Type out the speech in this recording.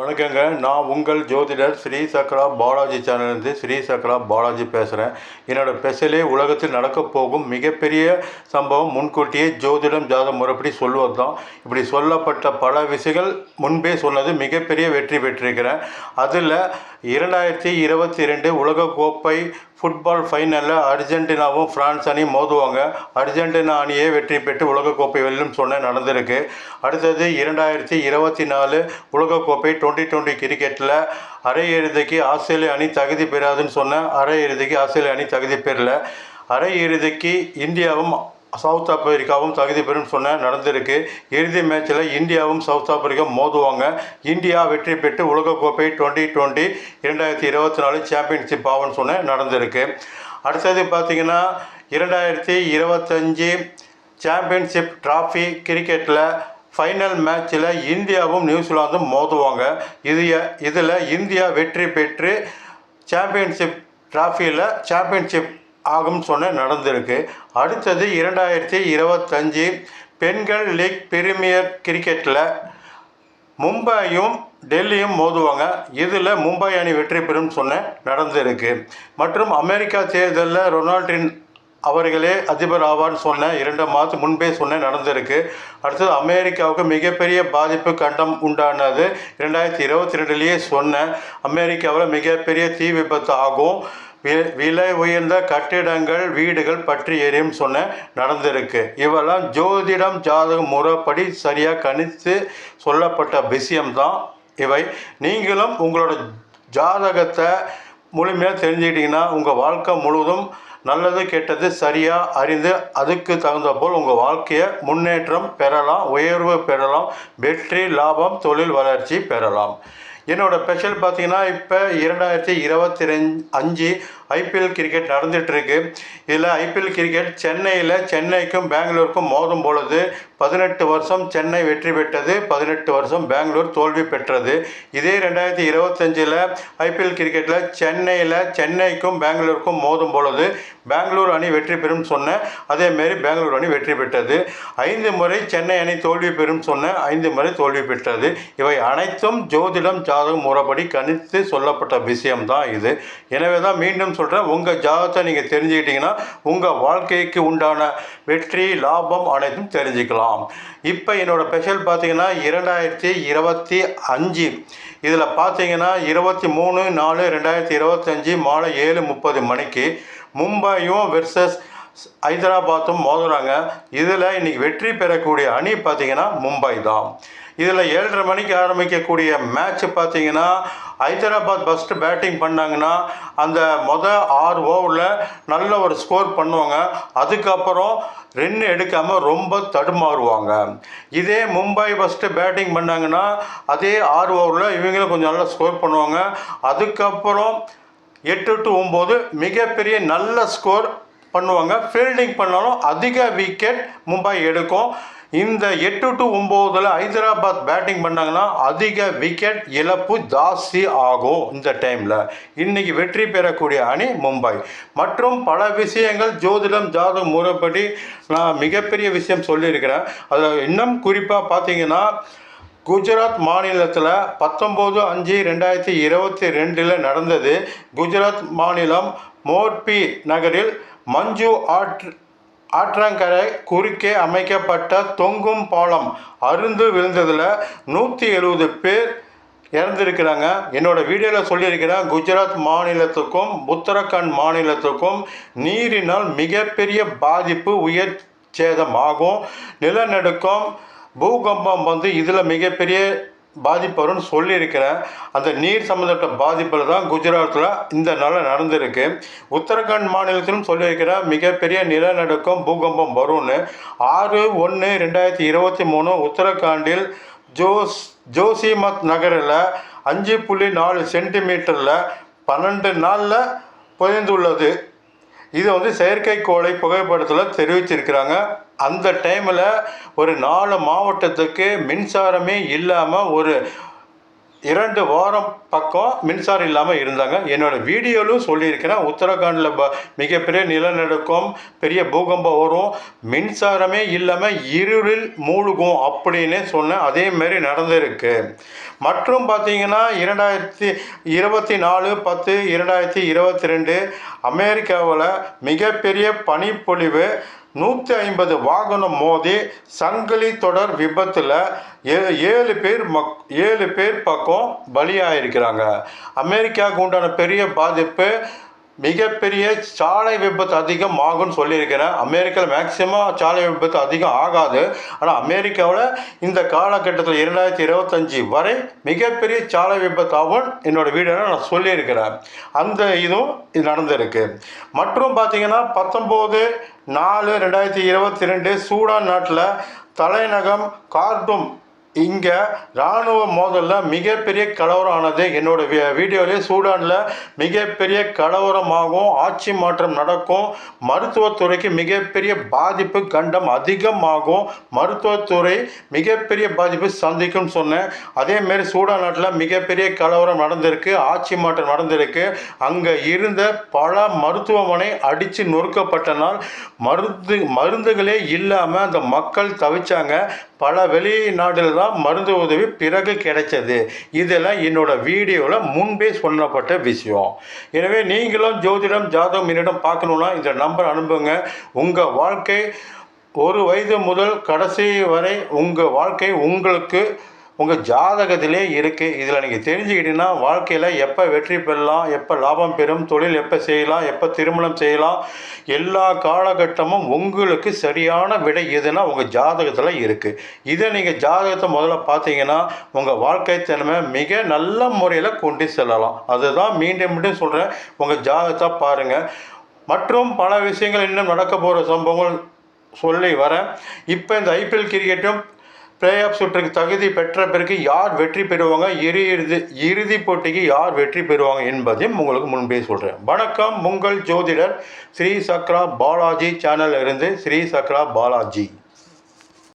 வணக்கங்க. நான் உங்கள் ஜோதிடர் ஸ்ரீ சக்ரா பாலாஜி சேனல்லேருந்து ஸ்ரீ சக்ரா பாலாஜி பேசுகிறேன். என்னோடய ஸ்பெஷலே உலகத்தில் நடக்கப் போகும் மிகப்பெரிய சம்பவம் முன்கூட்டியே ஜோதிடம் ஜாதக முறைப்படி சொல்வது தான். இப்படி சொல்லப்பட்ட பல விஷயங்கள் முன்பே சொன்னது மிகப்பெரிய வெற்றி பெற்றிருக்கிறேன். அதில் 2022 உலகக்கோப்பை ஃபுட்பால் ஃபைனலில் அர்ஜென்டினாவும் ஃப்ரான்ஸ் அணியும் மோதுவாங்க. அர்ஜென்டினா அணியே வெற்றி பெற்று உலகக்கோப்பை வெல்லும் நடந்திருக்கு. அடுத்தது 2024 உலகக்கோப்பை 2020 கிரிக்கெட்டில் அரையிறுதிக்கு ஆஸ்திரேலிய அணி தகுதி பெறாதுன்னு சொன்னேன். அரையிறுதிக்கு ஆஸ்திரேலிய அணி தகுதி பெறல. அரையிறுதிக்கு இந்தியாவும் சவுத் ஆப்பிரிக்காவும் தகுதி பெறும் நடந்திருக்கு. இறுதி மேட்சில் இந்தியாவும் சவுத் ஆப்பிரிக்கா மோதுவாங்க. இந்தியா வெற்றி பெற்று உலகக்கோப்பை 2020 2024 சாம்பியன்ஷிப் ஆகும்னு நடந்திருக்கு. அடுத்தது பார்த்திங்கன்னா 2025 சாம்பியன்ஷிப் ட்ராஃபி கிரிக்கெட்டில் ஃபைனல் மேட்சில் இந்தியாவும் நியூசிலாந்தும் மோதுவாங்க. இதில் இந்தியா வெற்றி பெற்று சாம்பியன்ஷிப் ட்ராஃபியில் சாம்பியன்ஷிப் ஆகும் நடந்திருக்கு. அடுத்தது 2025 பெண்கள் லீக் பிரீமியர் கிரிக்கெட்டில் மும்பையும் டெல்லியும் மோதுவாங்க. இதில் மும்பை அணி வெற்றி பெறும் நடந்திருக்கு. மற்றும் அமெரிக்கா தேர்தலில் ரொனால்டின் அவர்களே அதிபர் ஆவார்னு 2 மாதத்துக்கு முன்பே நடந்திருக்கு. அடுத்தது அமெரிக்காவுக்கு மிகப்பெரிய பாதிப்பு கண்டம் உண்டானது 2022லேயே அமெரிக்காவில் மிகப்பெரிய தீ விபத்து ஆகும். விலை உயர்ந்த கட்டிடங்கள் வீடுகள் பற்றி எரியும் நடந்திருக்கு. இவெல்லாம் ஜோதிடம் ஜாதக முறைப்படி சரியாக கணித்து சொல்லப்பட்ட விஷயம்தான் இவை. நீங்களும் உங்களோட ஜாதகத்தை முழுமையாக தெரிஞ்சுக்கிட்டிங்கன்னா உங்கள் வாழ்க்கை முழுவதும் நல்லது கெட்டது சரியாக அறிந்து அதுக்கு தகுந்த போல் உங்கள் வாழ்க்கையை முன்னேற்றம் பெறலாம், உயர்வு பெறலாம், வெற்றி லாபம் தொழில் வளர்ச்சி பெறலாம். என்னோடய ஸ்பெஷல் பார்த்திங்கன்னா இப்போ 2025 ஐபிஎல் கிரிக்கெட் நடந்துகிட்ருக்கு. இதில் ஐபிஎல் கிரிக்கெட் சென்னைக்கும் பெங்களூருக்கும் மோதும் பொழுது 18 வருஷம் சென்னை வெற்றி பெற்றது, 18 வருஷம் பெங்களூர் தோல்வி பெற்றது. இதே 2025 ஐபிஎல் கிரிக்கெட்டில் சென்னைக்கும் பெங்களூருக்கும் மோதும் பொழுது பெங்களூர் அணி வெற்றி பெறும் அதேமாரி பெங்களூர் அணி வெற்றி பெற்றது. 5 முறை சென்னை அணி தோல்வி பெறும் 5 முறை தோல்வி பெற்றது. இவை அனைத்தும் ஜோதிடம் ஜாதக முறைப்படி கணித்து சொல்லப்பட்ட விஷயம்தான் இது. எனவே தான் மீண்டும் சொல்கிறேன், உங்கள் ஜாதகத்தை நீங்கள் தெரிஞ்சுக்கிட்டிங்கன்னா உங்கள் வாழ்க்கைக்கு உண்டான வெற்றி லாபம் அனைத்தும் தெரிஞ்சுக்கலாம். இப்போ என்னோடய ஸ்பெஷல் பார்த்திங்கன்னா 2025 இதில் பார்த்தீங்கன்னா 23/4/2025 மாலை 7:30 மணிக்கு மும்பையும் வெர்சஸ் ஹைதராபாத்தும் மோதுறாங்க. இதில் இன்றைக்கி வெற்றி பெறக்கூடிய அணி பார்த்திங்கன்னா மும்பை தான். இதில் 7:30 மணிக்கு ஆரம்பிக்கக்கூடிய மேட்ச் பார்த்திங்கன்னா ஹைதராபாத் ஃபஸ்ட்டு பேட்டிங் பண்ணாங்கன்னா அந்த 6 ஓவரில் நல்ல ஒரு ஸ்கோர் பண்ணுவாங்க. அதுக்கப்புறம் ரன் எடுக்காமல் ரொம்ப தடுமாறுவாங்க. இதே மும்பை ஃபஸ்ட்டு பேட்டிங் பண்ணாங்கன்னா அதே 6 ஓவரில் இவங்களும் கொஞ்சம் நல்லா ஸ்கோர் பண்ணுவாங்க. அதுக்கப்புறம் 8 to 9 மிகப்பெரிய நல்ல ஸ்கோர் பண்ணுவாங்க. ஃபீல்டிங் பண்ணாலும் அதிக விக்கெட் மும்பை எடுக்கும். இந்த 8 to 9 ஹைதராபாத் பேட்டிங் பண்ணாங்கன்னா அதிக விக்கெட் இழப்பு ஜாஸ்தி ஆகும். இந்த டைமில் இன்றைக்கி வெற்றி பெறக்கூடிய அணி மும்பை. மற்றும் பல விஷயங்கள் ஜோதிடம் ஜாதக முறைப்படி நான் மிகப்பெரிய விஷயம் சொல்லியிருக்கிறேன். அதில் இன்னும் குறிப்பாக பார்த்தீங்கன்னா குஜராத் மாநிலத்தில் 19/5/2022 நடந்தது. குஜராத் மாநிலம் மோர்பி நகரில் மஞ்சு ஆற்றங்கரை குறுக்கே அமைக்கப்பட்ட தொங்கும் பாலம் அருந்து விழுந்ததில் 170 பேர் இறந்துருக்கிறாங்க. என்னோடய வீடியோவில் சொல்லியிருக்கிறேன், குஜராத் மாநிலத்துக்கும் உத்தரகாண்ட் மாநிலத்துக்கும் நீரினால் மிகப்பெரிய பாதிப்பு உயர் சேதமாகும். நிலநடுக்கம் பூகம்பம் இதில் மிகப்பெரிய பாதிப்பு வரும்னு சொல்லியிருக்கிறேன். அந்த நீர் சம்மந்தப்பட்ட பாதிப்பில் தான் குஜராத்தில் இந்த நாளில் நடந்திருக்கு. உத்தரகாண்ட் மாநிலத்திலும் சொல்லியிருக்கிறேன், மிகப்பெரிய நிலநடுக்கம் பூகம்பம் வரும்னு. 6/1/2023 உத்தரகாண்டில் ஜோசிமத் நகரில் 5.4 சென்டிமீட்டரில் 12 நாளில் புதைந்துள்ளது. இது செயற்கைக்கோளை புகைப்படத்தில் தெரிவிச்சிருக்கிறாங்க. அந்த டைமில் ஒரு 4 மாவட்டத்துக்கு மின்சாரமே இல்லாமல் ஒரு 2 வாரம் பக்கம் மின்சாரம் இல்லாமல் இருந்தாங்க. என்னோடய வீடியோவிலும் சொல்லியிருக்கிறேன். உத்தரகாண்டில் மிகப்பெரிய நிலநடுக்கம், பெரிய பூகம்பம் வரும், மின்சாரமே இல்லாமல் இருளில் மூழ்கும் அப்படின்னே சொன்னேன். அதேமாரி நடந்திருக்கு. மற்றும் பார்த்தீங்கன்னா 2024/10/2022 அமெரிக்காவில் மிகப்பெரிய பனிப்பொழிவு, 150 வாகனம் மோதி சங்கிலி தொடர் விபத்தில் 7 பேர் பக்கம் பலியாயிருக்கிறாங்க. அமெரிக்காவுக்கு உண்டான பெரிய பாதிப்பு, மிகப்பெரிய சாலை விபத்து அதிகம் ஆகும்னு சொல்லியிருக்கிறேன். அமெரிக்காவில் மேக்சிமம் சாலை விபத்து அதிகம் ஆகாது. ஆனால் அமெரிக்காவில் இந்த காலகட்டத்தில் 2025 வரை மிகப்பெரிய சாலை விபத்து ஆகும் என்னோடய வீடியோவில் நான் சொல்லியிருக்கிறேன். அந்த இதுவும் இது நடந்திருக்கு. மற்றும் பார்த்திங்கன்னா 19/4/2022 சூடான் நாட்டில் தலைநகம் கார்ட்டூம் இங்கே இராணுவ மோதலில் மிகப்பெரிய கலவரம் ஆனது. என்னோடய வீடியோவிலே சூடானில் மிகப்பெரிய கலவரமாகும், ஆட்சி மாற்றம் நடக்கும், மருத்துவத்துறைக்கு மிகப்பெரிய பாதிப்பு கண்டம் அதிகமாகும், மருத்துவத்துறை மிகப்பெரிய பாதிப்பு சந்திக்கும்னு சொன்னேன். அதேமாரி சூடான் நாட்டில் மிகப்பெரிய கலவரம் நடந்திருக்கு, ஆட்சி மாற்றம் நடந்திருக்கு. அங்கே இருந்த பல மருத்துவமனை அடித்து நொறுக்கப்பட்டனால் மருந்துகளே இல்லாமல் அந்த மக்கள் தவிச்சாங்க. பல வெளிநாட்டில் தான் மருந்து உதவி பிறகு கிடைச்சது. இதெல்லாம் என்னோட வீடியோவில் முன்பே சொல்லப்பட்ட விஷயம். எனவே நீங்களும் ஜோதிடம் ஜாதகம் என்னிடம் பார்க்கணுன்னா இந்த நம்பர் அனுப்புங்க. உங்கள் வாழ்க்கை 1 வயது முதல் கடைசி வரை உங்கள் வாழ்க்கை உங்களுக்கு உங்கள் ஜாதகத்திலே இருக்குது. இதில் நீங்கள் தெரிஞ்சுக்கிட்டீங்கன்னா வாழ்க்கையில் எப்போ வெற்றி பெறலாம், எப்போ லாபம் பெறும், தொழில் எப்போ செய்யலாம், எப்போ திருமணம் செய்யலாம், எல்லா காலகட்டமும் உங்களுக்கு சரியான விடை எதுனா உங்கள் ஜாதகத்தில் இருக்குது. இதை நீங்கள் ஜாதகத்தை முதல்ல பார்த்தீங்கன்னா உங்கள் வாழ்க்கை திறமை மிக நல்ல முறையில் கொண்டு செல்லலாம். அதுதான் மீண்டும் மீண்டும் சொல்கிறேன், உங்கள் ஜாதகத்தை பாருங்கள். மற்றும் பல விஷயங்கள் இன்னும் நடக்க போகிற சம்பவங்கள் சொல்லி வரேன். இப்போ இந்த ஐபிஎல் கிரிக்கெட்டும் பிளே ஆஃப் சுற்றுக்கு தகுதி பெற்ற பிறகு யார் வெற்றி பெறுவாங்க, இறுதி போட்டிக்கு யார் வெற்றி பெறுவாங்க என்பதையும் உங்களுக்கு முன்பே சொல்கிறேன். வணக்கம், உங்கள் ஜோதிடர் ஸ்ரீ சக்ரா பாலாஜி சேனலில் இருந்து ஸ்ரீ சக்ரா பாலாஜி.